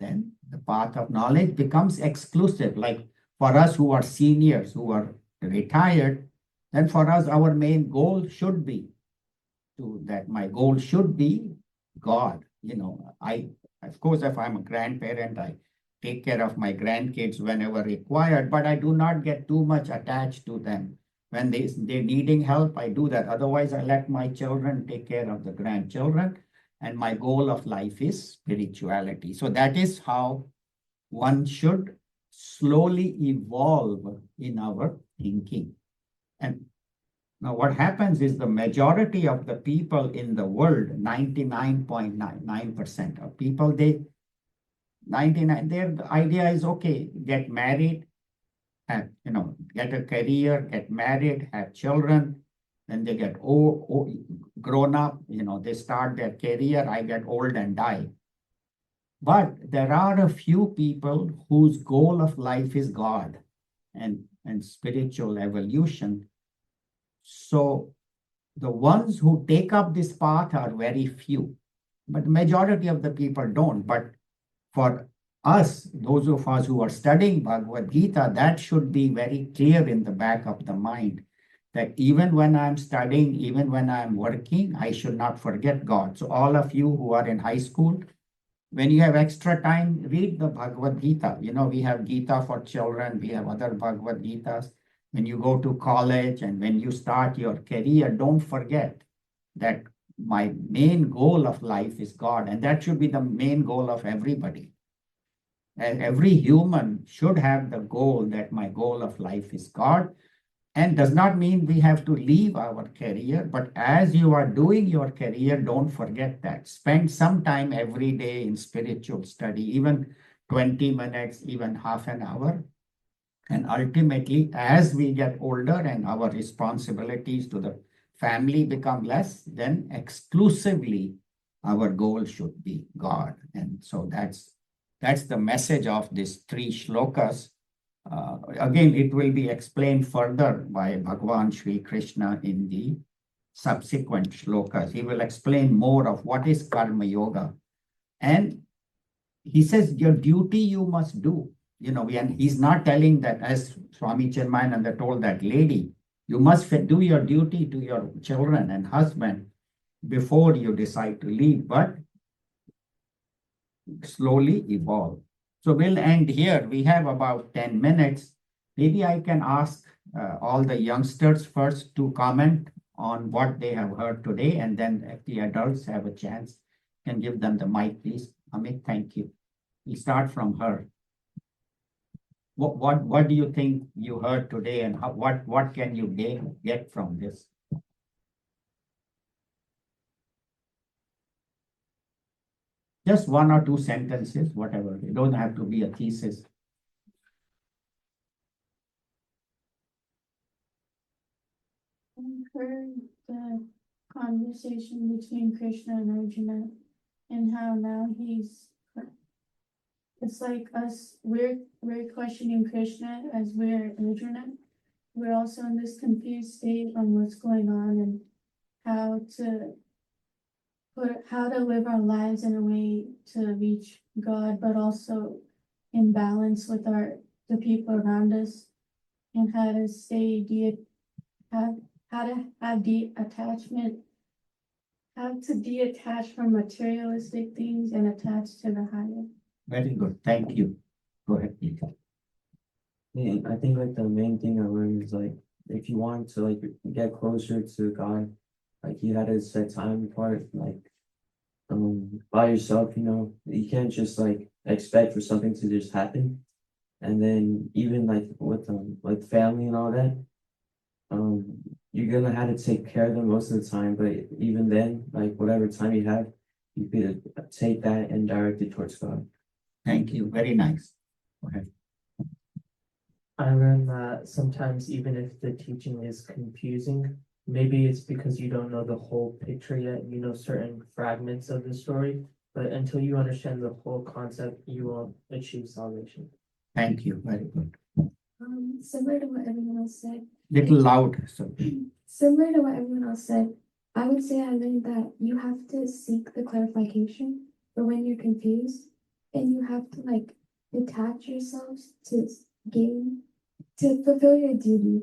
then the path of knowledge becomes exclusive. Like for us who are seniors, who are retired, then for us, our main goal should be my goal should be God. Of course, if I'm a grandparent, I take care of my grandkids whenever required, but I do not get too much attached to them. When they're needing help, I do that. Otherwise, I let my children take care of the grandchildren. And my goal of life is spirituality. So that is how one should slowly evolve in our thinking. And now what happens is the majority of the people in the world, 99.99% of people, their idea is, okay, get married, have, get a career, get married, have children. Then they get grown up, they start their career, I get old and die. But there are a few people whose goal of life is God and spiritual evolution. So the ones who take up this path are very few, but the majority of the people don't. But for us, those of us who are studying Bhagavad Gita, that should be very clear in the back of the mind that even when I'm studying, even when I'm working, I should not forget God. So all of you who are in high school, when you have extra time, read the Bhagavad Gita. We have Gita for children, we have other Bhagavad Gitas. When you go to college and when you start your career, don't forget that my main goal of life is God, and that should be the main goal of everybody. And every human should have the goal that my goal of life is God, and does not mean we have to leave our career, but as you are doing your career, don't forget that. Spend some time every day in spiritual study, even 20 minutes, even half an hour. And ultimately, as we get older and our responsibilities to the family become less, then exclusively our goal should be God. And so that's the message of these 3 shlokas. Again, it will be explained further by Bhagavan Sri Krishna in the subsequent shlokas. He will explain more of what is Karma Yoga. And he says, your duty you must do. And he's not telling that, as Swami Chinmayananda told that lady, you must do your duty to your children and husband before you decide to leave, but slowly evolve. So we'll end here. We have about 10 minutes. Maybe I can ask all the youngsters first to comment on what they have heard today, and then if the adults have a chance, can give them the mic, please. Amit, thank you. We'll start from her. What do you think you heard today, and what can you get from this? Just 1 or 2 sentences, whatever. It don't have to be a thesis. I heard the conversation between Krishna and Arjuna and how now it's like us, we're questioning Krishna as we're Arjuna. We're also in this confused state on what's going on and how to live our lives in a way to reach God, but also in balance with the people around us, and how to detach from materialistic things and attach to the higher. Very good. Thank you. Go ahead, please. Yeah, I think like the main thing I learned is like if you want to like get closer to God, like you had to set time apart, like by yourself, you can't just like expect for something to just happen. And then even like with like family and all that, you're gonna have to take care of them most of the time, but even then, like whatever time you have, you could take that and direct it towards God. Thank you. Very nice. Go ahead. I learned that sometimes even if the teaching is confusing, maybe it's because you don't know the whole picture yet. You know certain fragments of the story, but until you understand the whole concept, you won't achieve salvation. Thank you. Very good. Similar to what everyone else said. Little loud. So. Similar to what everyone else said, I would say I learned that you have to seek the clarification for when you're confused, and you have to like detach yourselves to fulfill your duty.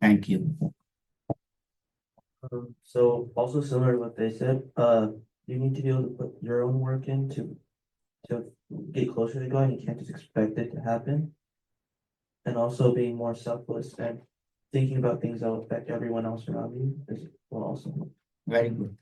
Thank you. So also similar to what they said, you need to be able to put your own work in to get closer to God. You can't just expect it to happen. And also being more selfless and thinking about things that will affect everyone else around you will also help. Very good.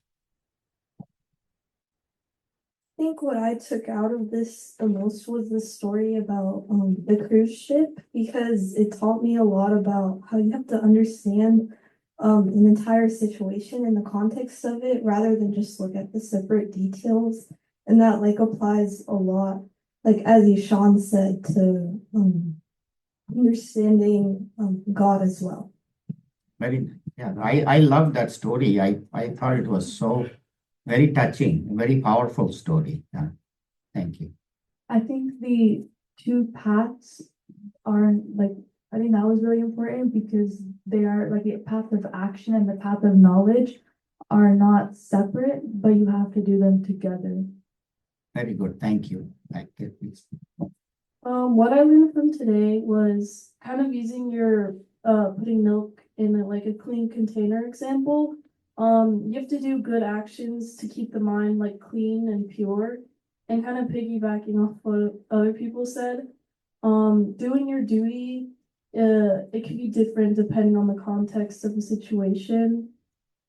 I think what I took out of this the most was the story about the cruise ship, because it taught me a lot about how you have to understand an entire situation in the context of it rather than just look at the separate details. And that like applies a lot, like as Ishan said, to understanding God as well. Very, yeah, I love that story. I thought it was so very touching, very powerful story. Yeah, thank you. I think the two paths are like, I think that was really important because they are like the path of action and the path of knowledge are not separate, but you have to do them together. Very good. Thank you. Thank you, please. What I learned from today was kind of using your putting milk in like a clean container example. You have to do good actions to keep the mind like clean and pure, and kind of piggybacking off what other people said. Doing your duty, it can be different depending on the context of the situation.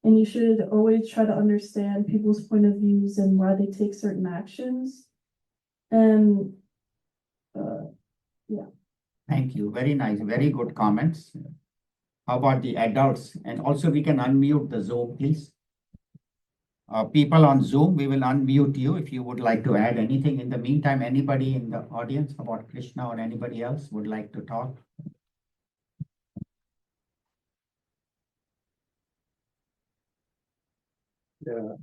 And you should always try to understand people's point of views and why they take certain actions. And yeah. Thank you. Very nice. Very good comments. How about the adults? And also we can unmute the Zoom, please. People on Zoom, we will unmute you if you would like to add anything. In the meantime, anybody in the audience about Krishna or anybody else would like to talk? Yeah.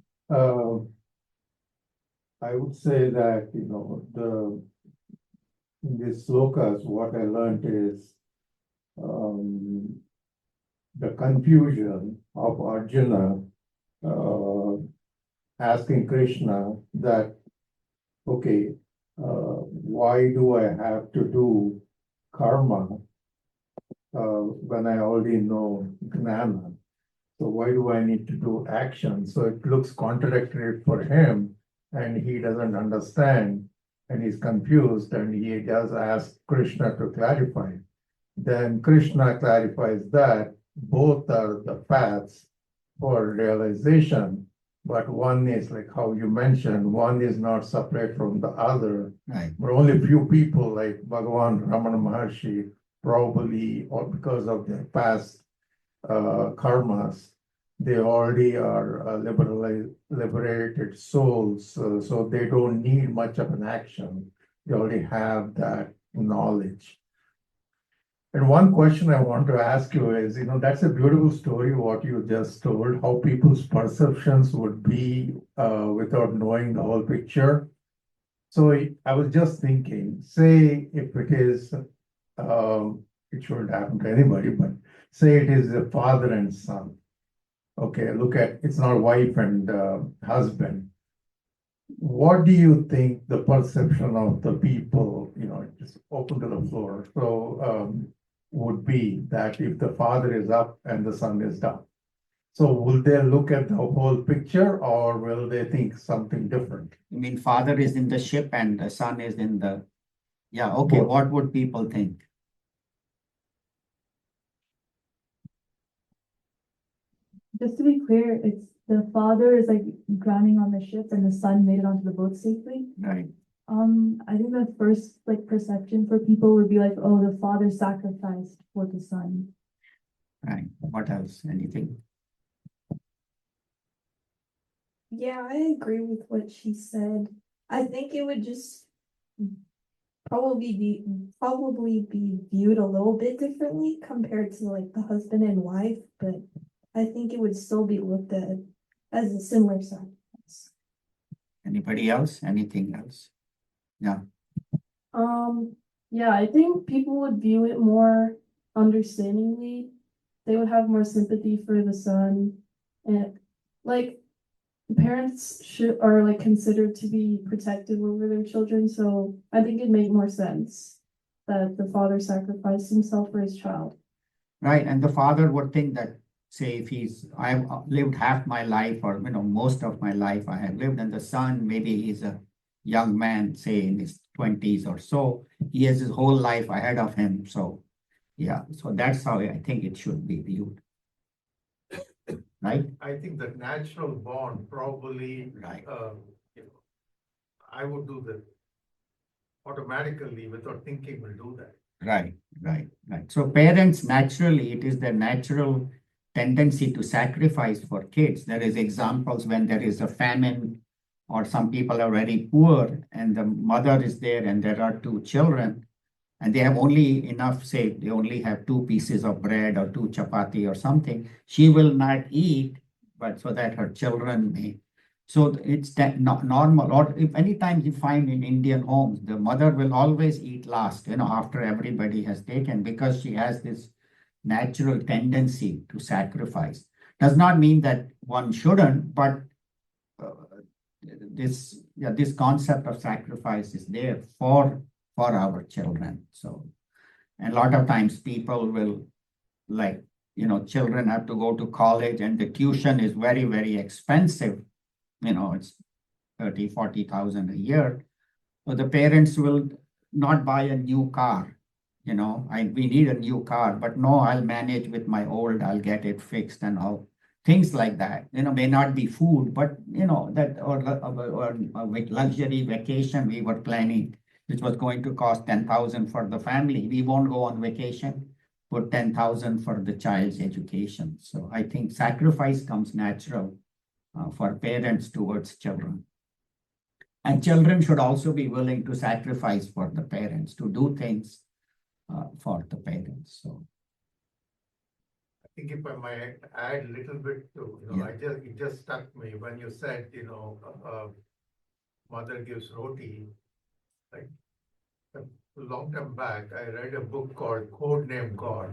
I would say that, in these slokas, what I learned is the confusion of Arjuna asking Krishna that, okay, why do I have to do karma when I already know gnana? So why do I need to do action? So it looks contradictory for him, and he doesn't understand, and he's confused, and he does ask Krishna to clarify. Then Krishna clarifies that both are the paths for realization, but one is like how you mentioned, one is not separate from the other. Right. But only few people like Bhagavan Ramana Maharshi, probably, or because of their past karmas, they already are liberated souls, so they don't need much of an action. They already have that knowledge. And one question I want to ask you is, that's a beautiful story, what you just told, how people's perceptions would be without knowing the whole picture. So I was just thinking, say if it is, it shouldn't happen to anybody, but say it is a father and son. Okay, look at, it's not wife and husband. What do you think the perception of the people, just open to the floor, so would be that if the father is up and the son is down? So will they look at the whole picture, or will they think something different? I mean, father is in the ship and the son is in the, yeah, okay, Both. what would people think? Just to be clear, it's the father is like drowning on the ship and the son made it onto the boat safely. Right. I think the first like perception for people would be like, oh, the father sacrificed for the son. Right. What else? Anything? Yeah, I agree with what she said. I think it would just probably be viewed a little bit differently compared to like the husband and wife, but I think it would still be looked at as a similar sacrifice. Anybody else? Anything else? Yeah. Yeah, I think people would view it more understandingly. They would have more sympathy for the son, and like parents are like considered to be protective over their children, so I think it'd make more sense that the father sacrificed himself for his child. Right. And the father would think that, say, if I've lived half my life, or most of my life I have lived, and the son, maybe he's a young man, say in his 20s or so, he has his whole life ahead of him. So yeah, so that's how I think it should be viewed. Right? I think the natural bond probably, Right. I would do that automatically without thinking will do that. Right. So parents, naturally, it is their natural tendency to sacrifice for kids. There is examples when there is a famine or some people are very poor and the mother is there and there are two children and they have only enough, say, they only have 2 pieces of bread or 2 chapati or something, she will not eat, but so that her children may. So it's that not normal. Or if anytime you find in Indian homes, the mother will always eat last, after everybody has taken, because she has this natural tendency to sacrifice. Does not mean that one shouldn't, but this concept of sacrifice is there for our children. So, and a lot of times people will, like, children have to go to college and the tuition is very, very expensive. It's 30,000-40,000 a year. So the parents will not buy a new car. We need a new car, but no, I'll manage with my old, I'll get it fixed and all. Things like that, may not be food, but that or a luxury vacation we were planning, which was going to cost 10,000 for the family. We won't go on vacation, put 10,000 for the child's education. So I think sacrifice comes natural for parents towards children. And children should also be willing to sacrifice for the parents, to do things for the parents. So I think if I might add a little bit to, Yeah. it just struck me when you said, mother gives roti. Like a long time back, I read a book called Codename God.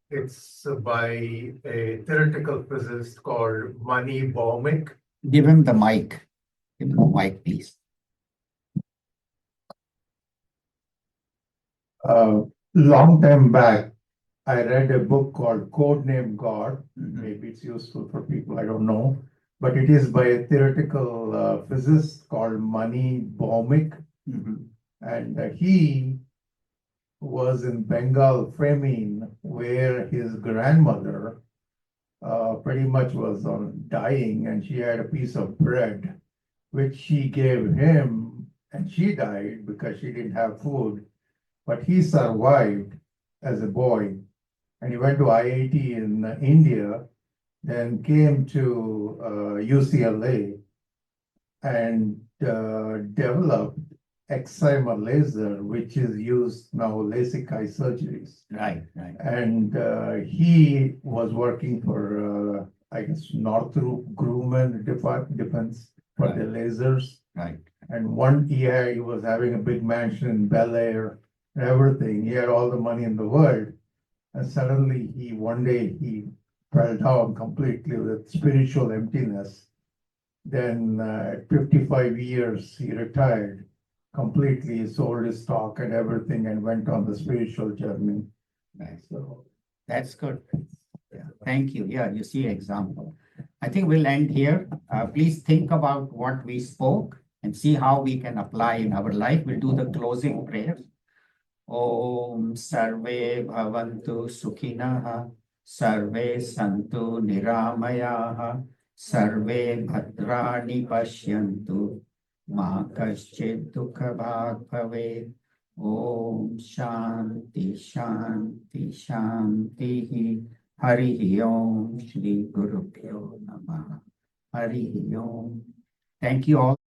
It's by a theoretical physicist called Mani Baumick. give him the mic. Give him the mic, please. Long time back, I read a book called Codename God. Mhm. Maybe it's useful for people, I don't know. But it is by a theoretical physicist called Mani Baumick. Mhm. And he was in Bengal famine where his grandmother pretty much was on dying, and she had a piece of bread which she gave him, and she died because she didn't have food. But he survived as a boy, and he went to IIT in India, then came to UCLA and developed excimer laser, which is used now LASIK eye surgeries. Right. And he was working for, I guess, Northrop Grumman Defense for the lasers. Right. And one year he was having a big mansion in Bel Air and everything. He had all the money in the world. And suddenly one day he fell down completely with spiritual emptiness. Then at 55 years, he retired completely, sold his stock and everything and went on the spiritual journey. Right. So That's good. Yeah. Thank you. Yeah, you see example. I think we'll end here. Please think about what we spoke and see how we can apply in our life. We'll do the closing prayers. Om Sarve Bhavantu Sukhinah, Sarve Santu Niramayaha, Sarve Bhadrani Pashyantu, Ma Kaschid Dukha Bhag Bhavet. Om Shanti Shanti Shanti. Hari Om Shri Guru Pyo Namah. Hari Om. Thank you all.